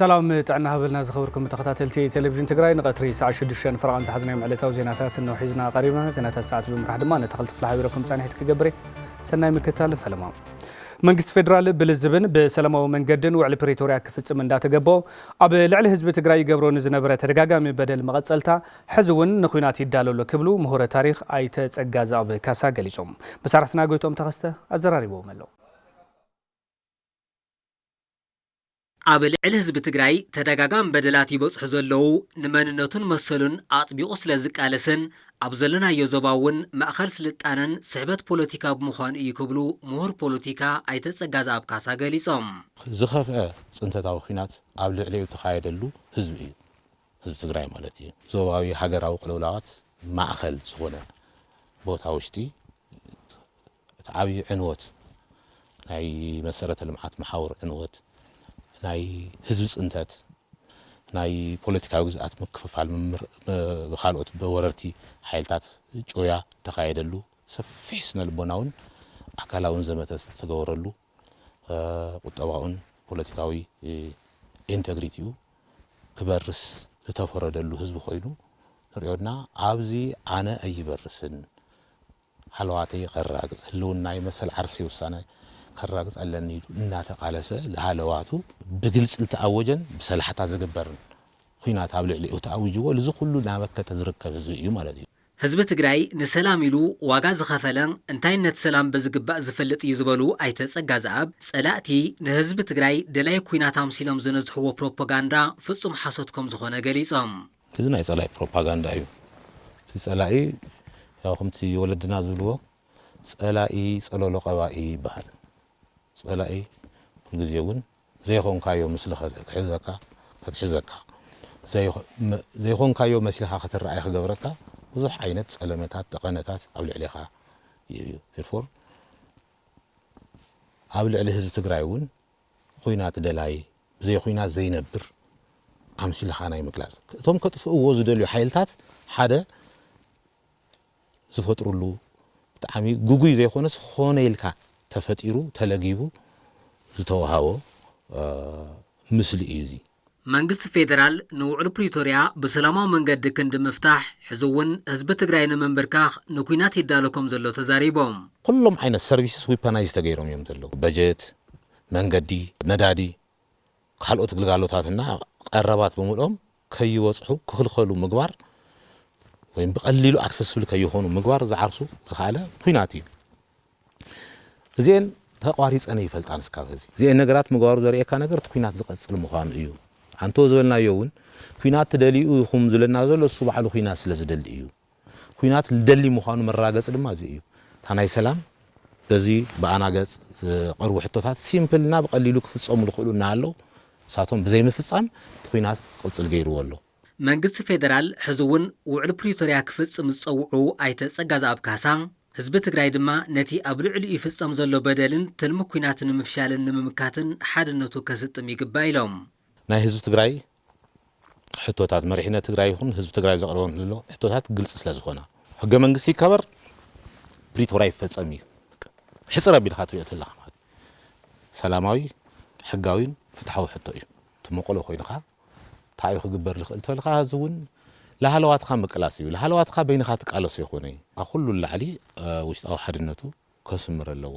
سلام تعنا هبلنا زخبركم تخطاتلتي تلفزيون تግራይ نقطري ساعة 6 فرقان زحزنا معلتاو زيناتات انه حيزنا قريبنا زيناتات ساعات بمرح دمان تخلت فلا حبيركم صانحت كجبري سناي مكتال فلما መንግስት ፌደራል ብልዝብን በሰላማዊ መንገድን ውዕል ፕሪቶሪያ ክፍጽም እንዳተገባው ኣብ ልዕሊ ህዝቢ ትግራይ ገብሮን ዝነበረ ተደጋጋሚ በደል መቀጸልታ ሕዝውን ንኹናት ይዳለሎ ክብሉ ምሁረ ታሪኽ ኣይተ ጸጋዛብ ካሳ ገሊጾም መሳራትና ጎይቶም ተኸስተ አዘራሪቦም አለው ኣብ ልዕሊ ህዝቢ ትግራይ ተደጋጋሚ በደላት ይበጽሑ ዘለው ንመንነቱን መሰሉን ኣጥቢቁ ስለ ዝቃለስን ኣብ ዘለናዮ ዞባውን ማእኸል ስልጣነን ስሕበት ፖለቲካ ብምዃኑ እዩ ክብሉ ምሁር ፖለቲካ ኣይተ ጸጋዛብ ካሳ ገሊጾም ዝኸፍአ ጽንተታዊ ኹናት ኣብ ልዕሊኡ ተኻየደሉ ህዝቢ እዩ ህዝቢ ትግራይ ማለት እዩ ዞባዊ ሃገራዊ ቅልውላዋት ማእኸል ዝኾነ ቦታ ውሽጢ ዓብዪ ዕንወት ናይ መሰረተ ልምዓት መሓውር ዕንወት ናይ ህዝቢ ጽንተት ናይ ፖለቲካዊ ግዝኣት ምክፍፋል ብኻልኦት በወረርቲ ሓይልታት ጮያ ተኻየደሉ ሰፊሕ ስነልቦናውን ኣካላውን ዘመተት ተገበረሉ ቁጠባውን ፖለቲካዊ ኢንቴግሪቲው ክበርስ ዝተፈረደሉ ህዝቢ ኮይኑ ንሪኦና ኣብዚ ኣነ ኣይበርስን ሓለዋተይ ቀራግጽ ህልውናይ መሰል ዓርሲ ውሳነ ከራግጽ ኣለኒ እናተቃለሰ ለሃለዋቱ ብግልጽ ልተኣወጀን ብሰላሕታ ዝግበርን ኹናት ኣብ ልዕሊኡ ተኣውጅዎ ለዚ ኩሉ ናበከተ ዝርከብ ህዝቢ እዩ ማለት እዩ ህዝቢ ትግራይ ንሰላም ኢሉ ዋጋ ዝኸፈለን እንታይነት ሰላም በዝግባእ ዝፈልጥ እዩ ዝበሉ ኣይተ ጸጋዛብ ጸላእቲ ንህዝቢ ትግራይ ደላይ ኹናት ኣምሲሎም ዝነዝሕዎ ፕሮፓጋንዳ ፍጹም ሓሶት ከም ዝኾነ ገሊጾም እዚ ናይ ጸላይ ፕሮፓጋንዳ እዩ እቲ ጸላኢ ያው ከምቲ ወለድና ዝብልዎ ጸላኢ ጸለሎ ቀባኢ ይበሃል ጸላኢ ሁልጊዜ እውን ዘይኾንካዮ ምስሊ ክሕዘካ ክትሕዘካ ዘይኾንካዮ መስሊኻ ክትረኣይ ክገብረካ ብዙሕ ዓይነት ጸለመታት ጠቐነታት ኣብ ልዕሊኻ እዩ therefore ኣብ ልዕሊ ህዝቢ ትግራይ እውን ኹናት ደላይ ዘይ ኹናት ዘይነብር ኣምሲልኻ ናይ ምግላጽ እቶም ከጥፍእዎ ዝደልዩ ሓይልታት ሓደ ዝፈጥሩሉ ብጣዕሚ ጉጉይ ዘይኾነስ ኾነ ኢልካ ተፈጢሩ ተለጊቡ ዝተዋሃቦ ምስሊ እዩ እዚ መንግስት ፌደራል ንውዕል ፕሪቶሪያ በሰላማዊ መንገድ ክንዲ መፍታሕ ሕዝውን ህዝቢ ትግራይ ንመንበርካኽ ንኩናት ይዳለኩም ዘሎ ተዛሪቦም ኩሎም ዓይነት ሰርቪስስ ዊፐናይዝ ተገይሮም እዮም ዘለዉ በጀት መንገዲ ነዳዲ ካልኦት ግልጋሎታትና ቀረባት ብምልኦም ከይወጽሑ ክኽልኸሉ ምግባር ወይም ብቐሊሉ ኣክሰስብል ከይኾኑ ምግባር ዝዓርሱ ዝኻለ ኹናት እዩ እዚአን ተቋሪጸነ ይፈልጣን እስካብ ህዚ እዚአን ነገራት ምግባሩ ዘርእየካ ነገር ኹናት ዝቐጽል ምዃኑ እዩ አንቶ ዘበልናዮ እውን ኹናት ተደሊኡ ይኹም ዝለና ዘሎ እሱ ባዕሉ ኹናት ስለ ዝደሊ እዩ ኹናት ልደሊ ምዃኑ መራገጽ ድማ እዚ እዩ ታናይ ሰላም በዚ በኣናገጽ ዝቐርቡ ሕቶታት ሲምፕልና ብቐሊሉ ክፍጸሙ ዝኽእሉ እናሃለው ሳቶም ብዘይ ምፍጻም ኹናት ቅጽል ገይርዎ ኣሎ መንግስት ፌደራል ሕዝውን ውዕል ፕሪቶሪያ ክፍጽም ዝጸውዑ ኣይተ ጸጋዛብ ካሳ ህዝቢ ትግራይ ድማ ነቲ ኣብ ልዕሊ ይፍጸም ዘሎ በደልን ትልሚ ኹናትን ንምፍሻልን ንምምካትን ሓድነቱ ከስጥም ይግባእ ኢሎም ናይ ህዝቢ ትግራይ ሕቶታት መሪሕነት ትግራይ ይኹን ህዝቢ ትግራይ ዘቕርቦም ዘሎ ሕቶታት ግልጽ ስለ ዝኾነ ሕገ መንግስቲ ይከበር ፕሪቶሪያ ይፈጸም እዩ ሕፅር ኣቢልካ ትሪኦ ተለኻ ማለት ሰላማዊ ሕጋዊን ፍትሓዊ ሕቶ እዩ ትመቆሎ ኮይንካ እንታይ ክግበር ልኽእል ተልካ ህዝቢ እውን ለሃለዋትካ ምቅላስ እዩ ለሃለዋትካ በይንካ ትቃለሱ ይኾነ ኣብ ኩሉ ላዕሊ ውሽጣዊ ሓድነቱ ከስምር ኣለዎ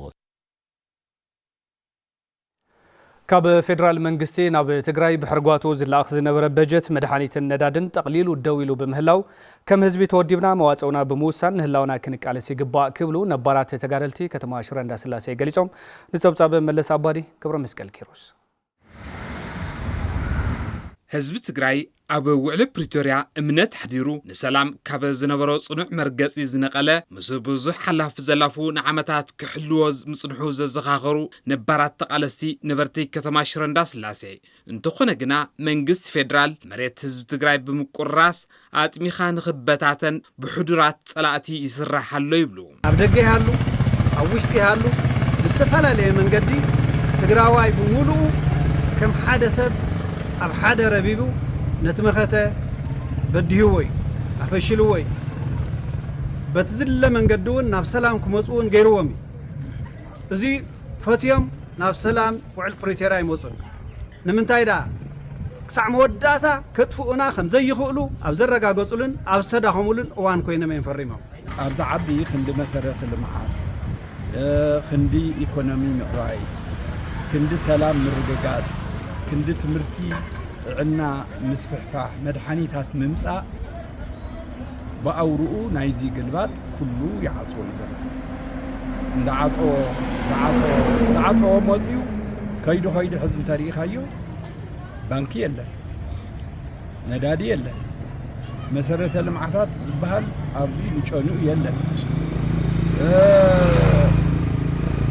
ካብ ፌደራል መንግስቲ ናብ ትግራይ ብሕርጓቱ ዝላኣኽ ዝነበረ በጀት መድሓኒትን ነዳድን ጠቕሊሉ ደው ኢሉ ብምህላው ከም ህዝቢ ተወዲብና መዋጽውና ብምውሳን ንህላውና ክንቃለስ ይግባእ ክብሉ ነባራት ተጋደልቲ ከተማ ሽረ እንዳስላሴ ገሊጾም ንጸብጻብ መለስ ኣባዲ ክብረ መስቀል ኪሮስ ህዝቢ ትግራይ ኣብ ውዕል ፕሪቶሪያ እምነት ሓዲሩ ንሰላም ካብ ዝነበሮ ጽኑዕ መርገጺ ዝነቐለ ምስ ብዙሕ ሓላፍ ዘላፉ ንዓመታት ክሕልዎ ምጽንሑ ዘዘኻኸሩ ነባራት ተቓለስቲ ነበርቲ ከተማ ሽረ እንዳስላሴ እንተኾነ ግና መንግስት ፌደራል መሬት ህዝቢ ትግራይ ብምቁራስ ኣጥሚኻ ንኽበታተን ብሕዱራት ጸላእቲ ይስራሕ ኣሎ ይብሉ ኣብ ደገ ይሃሉ ኣብ ውሽጢ ይሃሉ ብዝተፈላለየ መንገዲ ትግራዋይ ብምሉኡ ከም ሓደ ሰብ ኣብ ሓደ ረቢቡ ነትመኸተ በድህወይ ኣፈሽልወይ በትዝለ መንገድውን ናብ ሰላም ክመጽኡን ገይርዎም እዚ ፈትዮም ናብ ሰላም ውዕል ፕሪቶሪያ ይመጹን ንምንታይ ዳ ክሳዕ መወዳእታ ከጥፍኡና ከም ዘይኽእሉ ኣብ ዘረጋገጹልን ኣብ ዝተዳኸሙልን እዋን ኮይኖም እዮም ፈሪሞም ኣብዛ ዓቢ ክንዲ መሰረተ ልምዓት ክንዲ ኢኮኖሚ ምዕባይ ክንዲ ሰላም ምርግጋጽ ክንዲ ትምህርቲ ጥዕና ምስፍሕፋሕ መድሓኒታት ምምጻእ ብኣውርኡ ናይዚ ግልባጥ ኩሉ ይዓጽዎ እዩ ዘሎ እንዳዓጽዎ መጺኡ ከይዱ ሕዚ እንተሪኢኻዮ ባንኪ የለን ነዳዲ የለን መሰረተ ልምዓታት ዝበሃል ኣብዚ ንጨኑኡ የለን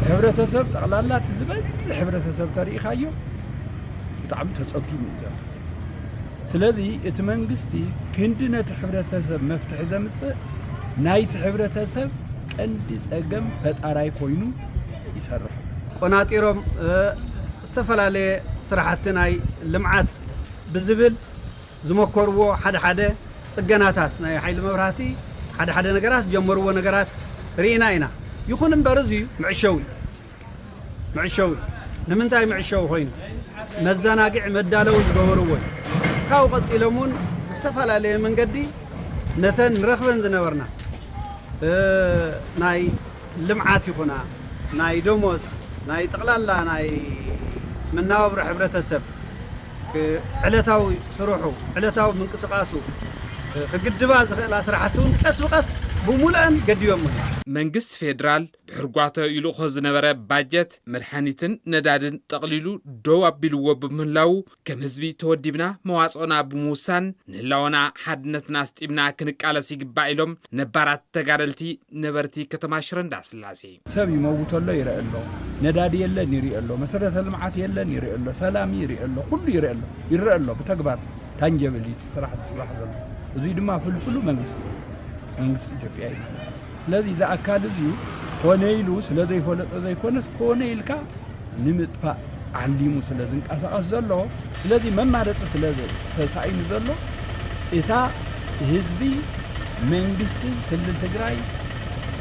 ሕብረተሰብ ጠቕላላ ዝበዝሕ ሕብረተሰብ ተሪኢኻዮ ብጣዕሚ ተጸጊሙ እዩ ዘሎ ስለዚ እቲ መንግስቲ ክንዲ ነቲ ሕብረተሰብ መፍትሒ ዘምጽእ ናይቲ ሕብረተሰብ ቀንዲ ጸገም ፈጣራይ ኮይኑ ይሰርሕ ቆናጢሮም ዝተፈላለዩ ስራሕቲ ናይ ልምዓት ብዝብል ዝመከርዎ ሓደ ጽገናታት ናይ ሓይሊ መብራህቲ ሓደ ነገራት ጀመርዎ ነገራት ርኢና ኢና ይኹን እምበር እዚ ምዕሸዊ ንምንታይ ምዕሸዊ ኮይኑ መዘናግዕ መዳለው ዝገበርዎ ካው ቀጺሎሙን ዝተፈላለዩ መንገዲ ነተን ረኽበን ዝነበርና ናይ ልምዓት ይኹና ናይ ደሞዝ ናይ ጠቕላላ ናይ መናወብሮ ሕብረተሰብ ዕለታዊ ስሩሑ ዕለታዊ ምንቅስቃሱ ክግድባ ዝኽእላ ስራሕቱን ቀስ ብቀስ ብሙሉአን ገዲቦም መንግስት ፌደራል ብሕርጓቶ ይልቆ ዝነበረ ባጀት መድሓኒትን ነዳድን ጠቕሊሉ ደው ኣቢልዎ ብምህላው ከም ህዝቢ ተወዲብና መዋጽኦና ብምውሳን ንህላወና ሓድነትና ስጢምና ክንቃለስ ይግባእ ኢሎም ነባራት ተጋደልቲ ነበርቲ ከተማ ሽረ እንዳስላሴ ሰብ ይመውተሎ ይረአ ኣሎ ነዳዲ የለን ይረአ ኣሎ መሰረተ ልምዓት የለን ይረአ ኣሎ ሰላም ይረአ ኣሎ ኩሉ ይረአ ኣሎ ብተግባር ታንጀብሊቲ ስራሕ ዝስራሕ ዘሎ እዚ ድማ ፍልፍሉ መንግስቲ ኢትዮጵያ እዩ ስለዚ ዛ ኣካል እዚ ኮነ ኢሉ ስለ ዘይፈለጦ ዘይኮነስ ኮነ ኢልካ ንምጥፋእ ዓሊሙ ስለ ዝንቀሳቐስ ዘሎ ስለዚ መማረፂ ስለ ተሳኢኑ ዘሎ እታ ህዝቢ መንግስቲ ክልል ትግራይ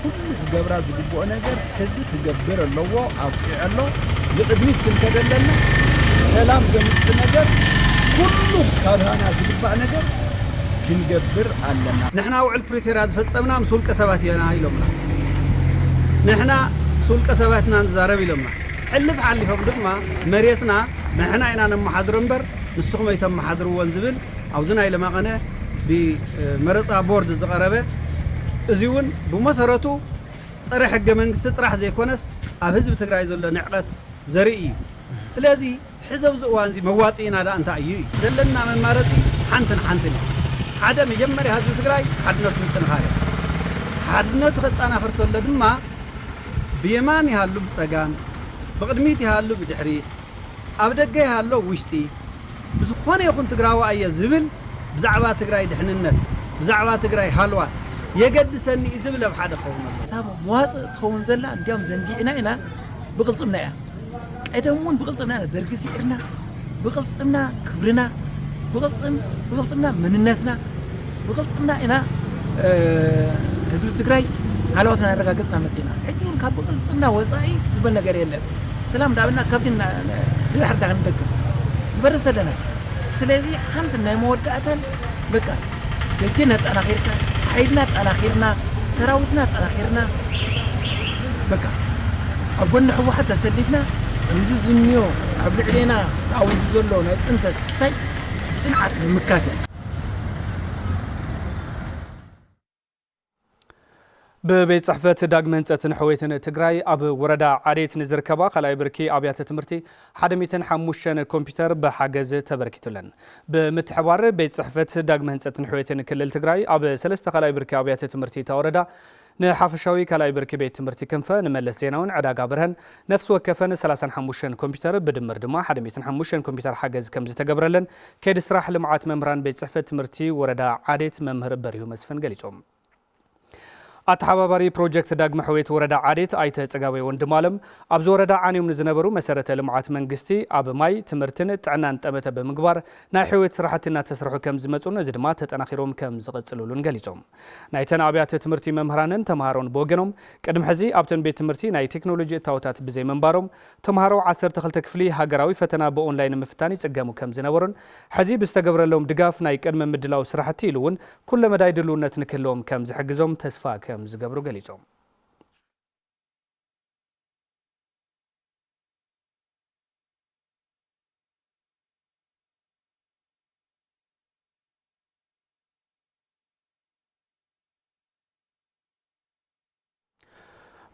ኩሉ ክገብራ ዝግብኦ ነገር ሕዚ ክገብር ኣለዎ ኣብቂዕ ኣሎ ንቅድሚት ክንከደለና ሰላም ዘምፅእ ነገር ኩሉ ካብሃና ዝግባእ ነገር ክንገብር ኣለና ንሕና ውዕል ፕሪቶሪያ ዝፈጸምና ምስ ውልቀ ሰባት ኢና ኢሎምና ንሕና ስውልቀ ሰባትና ንዛረብ ኢሎምና ሕልፍ ሓሊፎም ድማ መሬትና ንሕና ኢና ነመሓድሮ እምበር ንስኹም ኣይተመሓድርዎን ዝብል ኣብዚ ናይ ለማቐነ ብመረፃ ቦርድ ዝቐረበ እዚ እውን ብመሰረቱ ፀረ ሕገ መንግስቲ ጥራሕ ዘይኮነስ ኣብ ህዝቢ ትግራይ ዘሎ ንዕቐት ዘርኢ እዩ ስለዚ ሕዘብ ዝእዋን እዚ መዋፂና ዳ እንታይ እዩ ዘለና መማረፂ ሓንትን ሓደ መጀመርያ ህዝቢ ትግራይ ሓድነቱ ጥንኻረ ሓድነቱ ከጣናኽርተሎ ድማ ብየማን ይሃሉ ብፀጋም ብቅድሚት ይሃሉ ብድሕሪት ኣብ ደገ ይሃሉ ውሽጢ ብዝኾነ ይኹን ትግራዋይ እየ ዝብል ብዛዕባ ትግራይ ድሕንነት ብዛዕባ ትግራይ ሃልዋት የገድሰኒ ዝብል ኣብ ሓደ ኸውን ኣሎ እታ መዋፅእ ትኸውን ዘላ እንዲያውም ዘንጊዕና ኢና ብቕልፅምና እያ ቀደም እውን ብቕልፅምና ኢና ደርጊ ሲዕርና ብቕልፅምና ክብርና ብቕልፅምና መንነትና ብቕልፅምና ኢና ህዝቢ ትግራይ ሃልዋትና ያረጋገፅና መፅና ሕጂ እውን ካብ ብቕልፅምና ወፃኢ ዝበል ነገር የለን ሰላም ዳብና ካብቲ ንድሕርታ ክንደግም ንበርስ ኣለና ስለዚ ሓንቲ ናይ መወዳእታን በቃ ደጀና ጠናኺርካ ሓይልና ጠናኺርና ሰራዊትና ጠናኺርና በቃ ኣብ ጎኒ ሕወሓት ተሰሊፍና ንዚ ዝንዮ ኣብ ልዕሌና ተኣውዱ ዘሎ ናይ ፅንተት ክስታይ ጽንዓት ንምካተል ببيت صحفة داغ منصتن حويتن تግራይ ኣብ ወረዳ ዓዴት ንዝርከባ ካልኣይ ብርኪ ኣብያተ ትምህርቲ 105 ኮምፒውተር ብሓገዝ ተበርኪቱለን ብምትሕባር ቤት ጽሕፈት ዳግ መንصتን حويتن ክልል ትግራይ ኣብ 3 ካልኣይ ብርኪ ኣብያተ ትምህርቲ ተወረዳ ንሓፈሻዊ ካልኣይ ብርኪ ቤት ትምህርቲ ክንፈ ንመለስ ዜናውን ዕዳጋ ብርሃን ነፍስ ወከፈን 35 ኮምፒውተር ብድምር ድማ 105 ኮምፒውተር ሓገዝ ከም ዝተገብረለን ከይዲ ስራሕ ልምዓት መምህራን ቤት ጽሕፈት ትምህርቲ ወረዳ ዓዴት መምህር በሪሁ መስፍን ገሊጾም أتحبابري بروجكت داغ محويت وردا عاديت أيت تسقاوي وندمالم أبز وردا عانيوم نزنبرو مسارة لمعات منجستي أب ماي تمرتن تعنان تأمت بمقبار ناحويت سراحتنا تسرحو كم زمتون زدمات تناخيروم كم زغتسلولون قليزوم نايتن أبيات تمرتي ممهرانن تمهارون بوغنوم قدم حزي أبتن بيت تمرتي ناي تكنولوجي تاوتات بزي منباروم تمهارو عصر تخلتك فلي هاقراوي فتنا بأونلاين مفتاني تسقامو كم زنورن حزي بستقبر لهم دقاف ناي قدم مدلاو سراحتي لون كل ما دايدلون نتنكلهم كم زحقزوم تسفا كم زقبرو قليزوم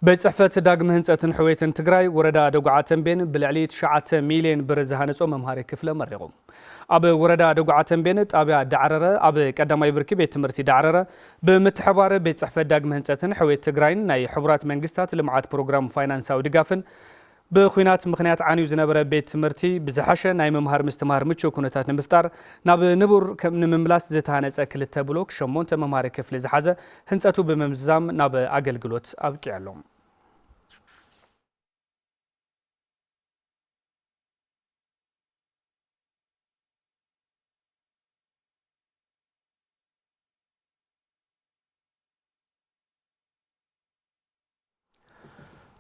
بصحفة داغ مهنصة حويتن تግራይ وردا دغعاتن بين بلعلي 9 مليون ብር ዝሃነጾ መምሃሪ ክፍለ መሪቖም ኣብ ወረዳ ደጉዓተን ቤን ጣብያ ዳዕረረ ኣብ ቀዳማይ ብርኪ ቤት ትምህርቲ ዳዕረረ ብምትሕባር ቤት ጽሕፈት ዳግ ምህንጸትን ሕዌት ትግራይን ናይ ሕቡራት መንግስታት ልምዓት ፕሮግራም ፋይናንሳዊ ድጋፍን ብኹናት ምኽንያት ዓንዩ ዝነበረ ቤት ትምህርቲ ብዝሓሸ ናይ መምሃር ምስትምሃር ምቹው ኩነታት ንምፍጣር ናብ ንቡር ከም ንምምላስ ዝተሃነጸ ክልተ ብሎክ 8 መምሃሪ ክፍሊ ዝሓዘ ህንጸቱ ብምምዛም ናብ ኣገልግሎት ኣብቂዕሎም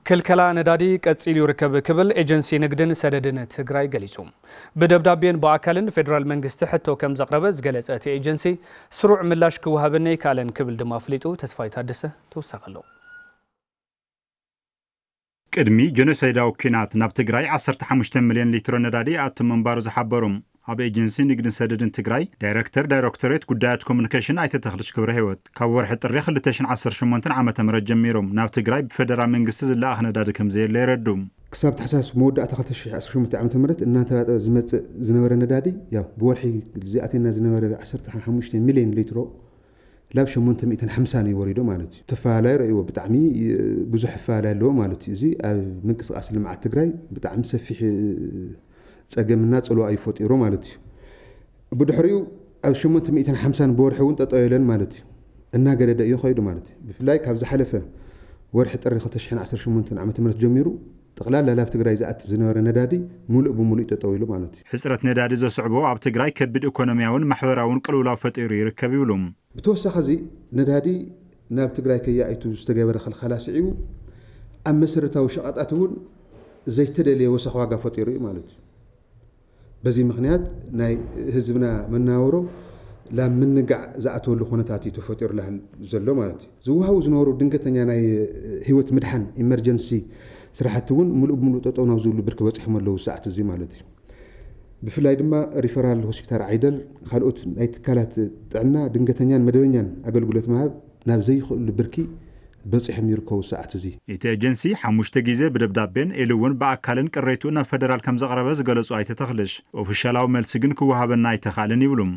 كلكلا ندادي قصيل يركب كبل ايجنسي نقدن سددن تግራይ ገሊጹም በደብዳቤን በአካልን ፌደራል መንግስት ሕቶ ከም ዘቅረበ ዝገለጸ ኤጀንሲ ስሩዕ ምላሽ ክወሃበነ ካለን ክብል ድማ ፍሊጡ ተስፋይ ታደሰ ተወሳቀሎ ቅድሚ ጀኖሳይዳዊ ኩናት ናብ ትግራይ 15 ሚልዮን ሊትሮ ነዳዲ ኣቶም መንባሩ ዝሓበሩም ኣብ ኤጀንሲ ንግድን ሰደድን ትግራይ ዳይሬክተሬት ጉዳያት ኮሙኒኬሽን ኣይተ ተኽልሽ ክብረ ህይወት ካብ ወርሒ ጥሪ 2018 ዓመተ ምህረት ጀሚሮም ናብ ትግራይ ብፌደራል መንግስቲ ዝለኣኽ ነዳዲ ከም ዘየለ ይረዱም ክሳብ ተሓሳስ መወዳእታ 2018 ዓመተ ምህረት እናተባጠ ዝመጽእ ዝነበረ ነዳዲ ያው ብወርሒ ዝኣተና ዝነበረ 15 ሚልዮን ሊትሮ ላብ 850 ነው ወሪዶ ማለት እዩ ተፋላይ ረእይዎ ብጣዕሚ ብዙሕ ፋላይ ኣለዎ ማለት እዩ እዚ ኣብ ምንቅስቃስ ልምዓት ትግራይ ብጣዕሚ ሰፊሕ ጸገምና ጽሎ ኣይፈጢሮ ማለት እዩ ብድሕሪኡ ኣብ 850 በወርሒ እውን ተጠይለን ማለት እዩ እናገደደ እዩ ኸይዱ ማለት እዩ ብፍላይ ካብ ዝሓለፈ ወርሒ ጥሪ 2018 ዓመተ ምህረት ጀሚሩ ጠቅላላ ላብ ትግራይ ዝኣት ዝነበረ ነዳዲ ሙሉእ ብሙሉእ ተጠዊሉ ማለት እዩ ሕጽረት ነዳዲ ዘስዕቦ ኣብ ትግራይ ከቢድ ኢኮኖሚያውን ማሕበራውን ቅልውላው ፈጢሩ ይርከብ ይብሉም ብተወሳኺ እዚ ነዳዲ ናብ ትግራይ ከያኢቱ ዝተገበረ ኸልኸላ ስዒቡ ኣብ መሰረታዊ ሸቐጣት እውን ዘይተደለየ ወሰኽ ዋጋ ፈጢሩ እዩ ማለት እዩ በዚ ምክንያት ናይ ህዝብና መናወሮ ላብ ምንጋዕ ዝኣተወሉ ኩነታት እዩ ተፈጢሩ ዘሎ ማለት እዩ ዝውሃቡ ዝነበሩ ድንገተኛ ናይ ህይወት ምድሓን ኢመርጀንሲ ስራሕቲ እውን ሙሉእ ብሙሉእ ጠጠው ናብ ዝብሉ ብርኪ በፂሖም ኣለዉ ሰዓት እዚ ማለት እዩ ብፍላይ ድማ ሪፈራል ሆስፒታል ዓይደል ካልኦት ናይ ትካላት ጥዕና ድንገተኛን መደበኛን ኣገልግሎት መሃብ ናብ ዘይኽእሉ ብርኪ በፂሖም ይርከቡ ሰዓት እዚ እቲ ኤጀንሲ 5 ግዜ ብደብዳቤን ኢሉውን በአካልን ቅሬቱ ናብ ፌደራል ከም ዘቕረበ ዝገለጹ ኣይተ ተኽልሽ ኦፊሻላዊ መልሲ ግን ክወሃበና ኣይተኻልን ይብሉም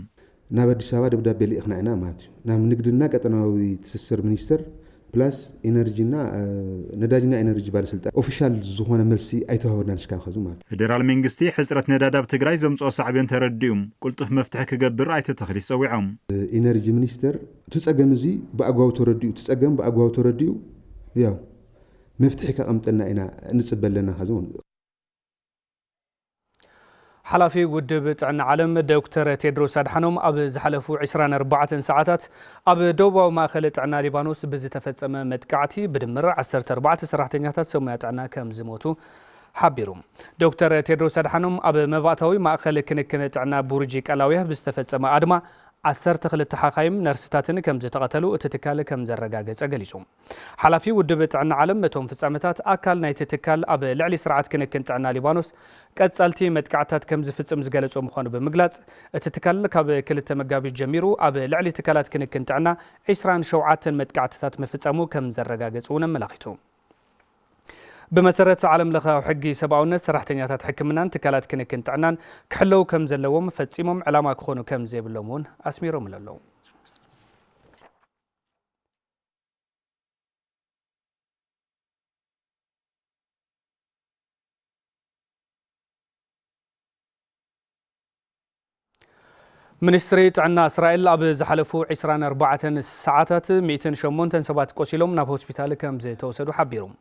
ናብ አዲስ አበባ ደብዳቤ ልኢኽና ኢና ማለት እዩ ናብ ንግድና ቀጠናዊ ትስስር ሚኒስተር ፕላስ ኢነርጂና ነዳጅና ኢነርጂ ባለስልጣን ኦፊሻል ዝኾነ መልሲ ኣይተዋህበናን ሽካብ ኸዚ ማለት ፌደራል መንግስቲ ሕጽረት ነዳዲ ኣብ ትግራይ ዘምጽኦ ሳዕብዮን ተረዲኦም ቁልጡፍ መፍትሒ ክገብር ኣይተ ተኽሊ ፀዊዖም ኢነርጂ ሚኒስተር ትጸገም እዚ ብኣግባቡ ተረዲኡ ትጸገም ብኣግባቡ ተረዲኡ ያው መፍትሒ ከቐምጠና ኢና ንጽበለና ኸዚ حلافي ودب طعنا عالم دكتور تيدروس أدحانوم أب زحلفو 24 ساعات أب دوبا ماخل طعنا ليبانوس بزي تفصم متقعتي بدمر 14 سراحتنياتات سميات عنا كم زموتو حبيروم دكتور تيدروس أدحانوم أب مباتاوي ماخل كنكن طعنا بورجي قلاويه بزتفصم أدما 12 حقايم نرستاتن كم زتقتلو اتتكال كم زرغاغص غليصوم حلافي ودب طعنا عالم متوم فصامتات اكال ناي تتكال اب لعلي سرعت كنكن طعنا ليبانوس قصالتي متقعتات كم زفصم زغلصوم مخونو بمغلاص اتتكال ካብ ክልተ መጋቢት ጀሚሩ ኣብ ልዕሊ ትካላት ክንክን ጥዕና 27 መጥቃዕትታት መፍጸሙ ከም ዘረጋገጹን መላኺቱ بمسرت عالم لخا حقي سبعونة سرحتنيات حكمنان تكالات كنكن تعنان كحلو كم زلوم فتصيمم علامة كخونو كم زي بلومون أسميرهم للو منستري تعنا إسرائيل أب زحلفو 24 ساعات 108 سبات قسيلهم ناب هوسبيتال كم زي توسدوا حبيرهم.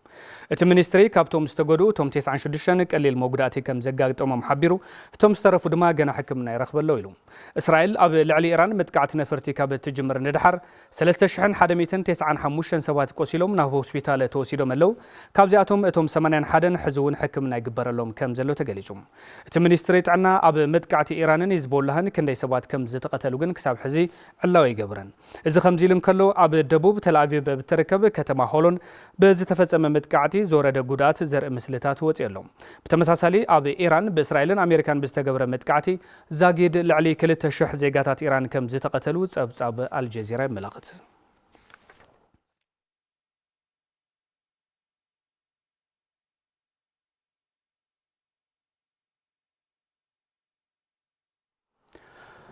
المنستري كابتوم استجدوا توم 96 قليل موجوداتي كم زجاجت حبيرو توم استرفوا دما جنا حكمنا يرخب اللويلهم. إسرائيل أب لعلي إيران متقعت نفرتي كابت تجمر ندحر 395 سبات قسيلهم ناب هوسبيتال توسيدهم اللو كابزاتهم توم 8 حدن حزون حكمنا يجبر لهم كم زلوا تجلسهم. المنستري تعنا أب متقعت إيران يزبولهن كندي سبات كم زتقتلوا جن كسب حزي الله يجبرن. إذا خمزيلم كله أب الدبوب تل أبيب بتركب كتما هولون بزتفزم متقعتي زورة جودات زر مسلتات وتقلهم. بتمساسلي أب إيران بإسرائيل أمريكان بستجبر متقعتي زاجد لعلي كل تشح زيجات إيران كم زتقتلوا أب الجزيرة ملاقت.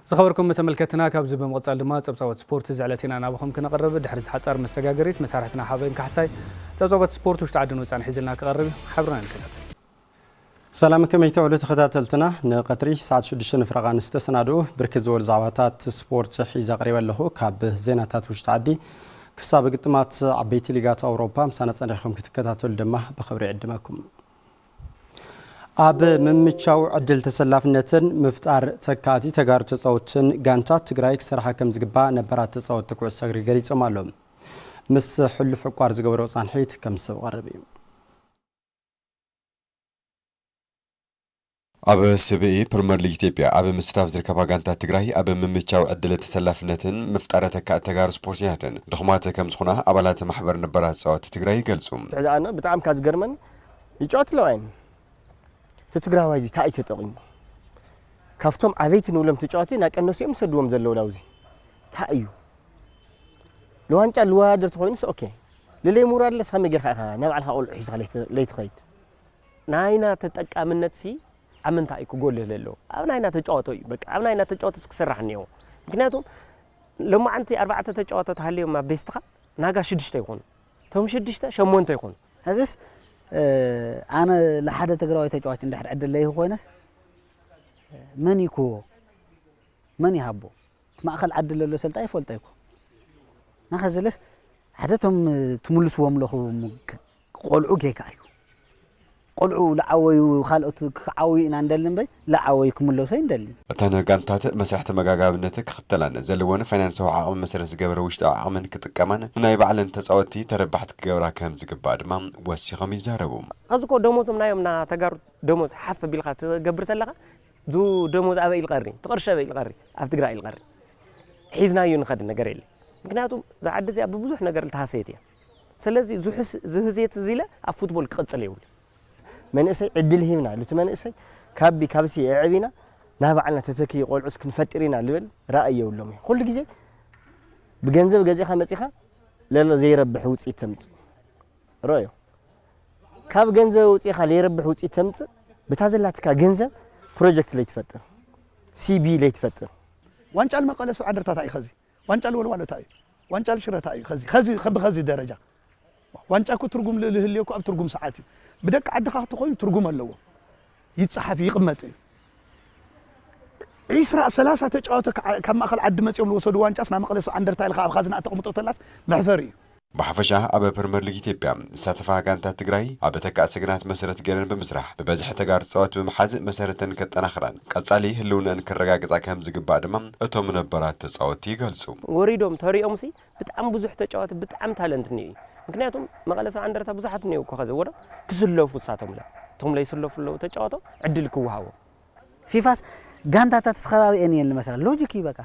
زخبركم متملكتنا كابز بمقصال دما صبصوت سبورت زعلتنا نابخم كنقرب دحر حصار مسغاغريت مسارحتنا حابين كحساي صبصوت سبورت وش تعدنو صان حيزلنا كقرب حبرنا نكتب سلامكم يتعلو تخداتلتنا نقطري ساعه 6 فرغان استسنادو بركز ول زعباتات سبورت حيزا قريب له كاب زيناتات وش تعدي كساب قطمات عبيت ليغات اوروبا مسانه صنيخم كتكتاتل دما بخبر يعدمكم أب ممتشاو عدل تسلافنتن مفتار تكاتي تجار تصوتن جانتات تجرايك سرحة كم زجبا نبرات تصوت تقوى السجري جريت أمالهم مس حلف قارز جبر وصانحيت كم سو غربي أب سبعي برمر ليج تبيع أب مستاف زركبا جانتات تجراي أب ممتشاو عدل تسلافنتن مفتار تجار سبورتياتن دخمات كم زخنا أبلات محبر نبرات تصوت تجراي جلسوم أنا بتعم كاز جرمن يجات لوين تتقراوي زي تايت تقيم كافتم عبيت نولم تجاتي ناك الناس يمسدوهم زلوا لوزي تايو لو انت الوادر تخوينس اوكي للي مراد لسخم يغير نبع الها اقول حيس ليت خيت ناينا تتقامنت سي امنتا ايكو غول للو ابناينا تجاتو بك ابناينا تجاتو سكسرحنيو مكنياتهم لما انت 4 تجاتو تحليو ما بيستخ ناغا 6 يكون توم 6 8 يكون هذس أنا لحد تجربة تجوات عند حد عدل ليه خوينس من يكو من يحبو ما أخل عدل له سلطة يفولت يكو ما خزلس حدتهم تملسوهم له قلعو كيكايو قلعو لعوي وخالقت عوي إن عندلن بي لعوي كملو سين دلين أنا كانت مسرحة مجاجابنتك ختلان زلونا فاينانس وعاقم مثلا زجبر وش عاقمن كتكمان نايب على تصوتي تربحت جورا كم زجبار ما وسيخ ميزاربهم أذكر دوموز منايمنا تجار دوموز حف بالخات جبرت لها ذو دوموز أبي القري تقرش أبي القري أفتقرأ القري حيزنا ينخد نجاريل مكناتهم زعد زي أبو بزح نجار التحسيتي سلزي زهزيت زيلة الفوتبول قتليول من اسي عدل هيمنا لو تمن اسي كابسي عبينا نابعنا تتكي قول عسكن فترينا لبل راي ولهم كل غزي بغنزب غزيخا مصيخا لا زي يربح وصي تمص رايو كاب غنزب وصيخا لي يربح وصي تمص بتازلاتكا غنزب بروجكت لي تفطر سي بي لي تفطر وانچال مقلس عدرتا تاي خزي وانچال ولوالو تاي وانچال شرتا اي خزي درجه وانچاكو ترغم لهليكو اب ترغم ساعاتي بدك عدخا تخوي ترغم اللو يتصحف يقمط عيسرا 30 تجاوتك كما اخل عد مصيوم لوسدو وانچاسنا مقلس اندرتا الخا خازنا تقمطو تلاس محفري بحفشة أبا برمر ليج تيبيا ساتفا كانت تجراي أبا تكا سجنات مسيرة جرن بمسرح ببزح تجار صوت بمحاز مسيرة كتناخران كتصالي هلونا نكرجع كذا كم زج بعد ما أتوم نبرات صوت يجلسوا وريدهم طريقهم سي بتعم بزح تجاوت بتعم تالنتني مكنياتهم مقالس عندرتا بزحت نيو كخذ ورا كسلفوا ساعتهم لا توم لا يسلفوا لو تجاوتوا عدلك وهاو فيفاس غانتا تخبابي اني مثلا لوجيكي بقى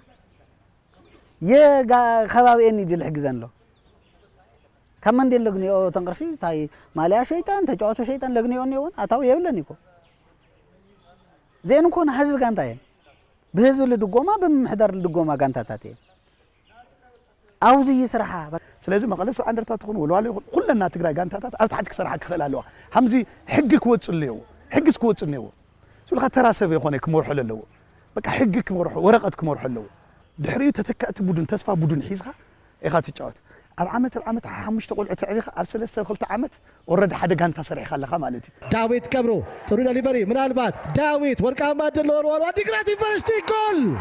يا خبابي اني دي الحجزان له كمان دي لغني او تنقرشي تاي ماليا شيطان تجاوتو شيطان لغني اونيون اتاو يبلنيكو زين كون حزب غانتاين بهزو لدغوما بمحضر لدغوما غانتاتاتي اوزي يسرحا سلازم مقلس عندرتا تكون ولوالي كلنا تግራይ غانتاتات ابت حد كسرحا كخلالوا همزي حقك وصليو حقك وصنيو سولخا تراسب يخونه كمرح للو بقى حقك مرح ورقتك مرح للو دحري تتكأت بودن تسفا بودن حيزها ايغا تጫወት اب عامت 5 قلعه تعبيخ اب 3 خلت عامت ورد حد غانتا سريح خلخا مالتي داويت كبرو تريد ديليفري من البات داويت ورقه ما دلور وديكرات يفرشتي جول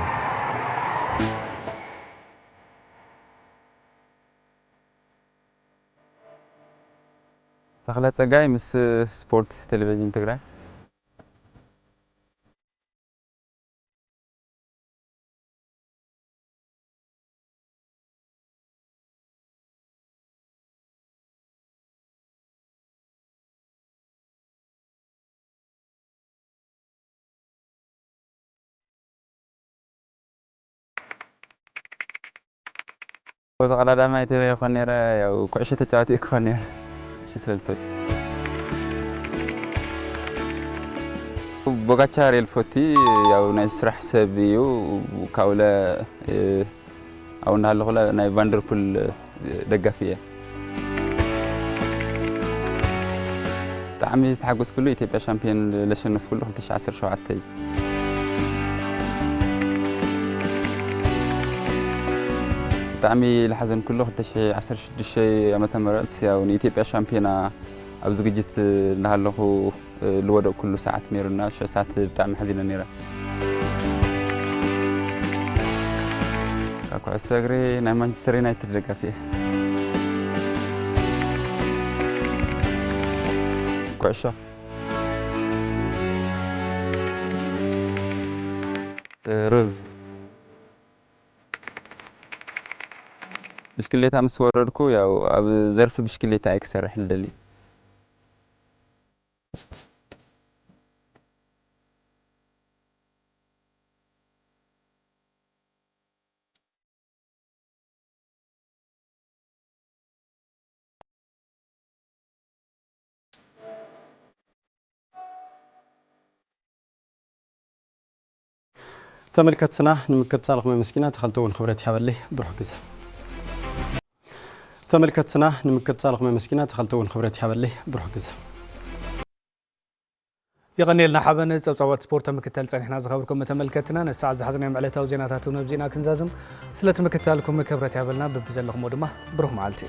ተክለ ጸጋይ ምስ ስፖርት ቴሌቪዥን ትግራይ وزغلا دام يتبي خنيرة أو كعشة تجاتي خنيرة شو سالفة بقى الفوتي أو نسرح سبيو وكاولا أو نهالغلا ناي فاندربول دقة فيها تعمي يستحقوس كله يتبقى شامبيون لشنف كله 19 شو عتي تعمي الحزن كله 2016 شيء أمتى مرات يا ونيتيبيا شامبيونا أبز جيت نهالله الوضع كله ساعات نيرنا شو ساعات بتعمي حزينة نيرة كاكو عساقري ناي مانشستر يونايتد لقى فيه كوعشة رز بشكليتها مسورركو يا أب ظرف بشكليتها أكثر حل دليل تملكتنا نمكت صالح من مسكينة تخلطون خبرتي حوالي بروح كذا تملكتنا نمكت صالح من مسكينة تخلطون خبرتي حوالي بروح كذا يغني لنا حبنا صوت سبورت مكتل صحنا زخبركم متملكتنا الساعه زحزنا معلتها وزيناتاتنا بزينا كنزازم سلت مكتلكم خبرتي حوالنا ببزلكم ودما بروح معلتي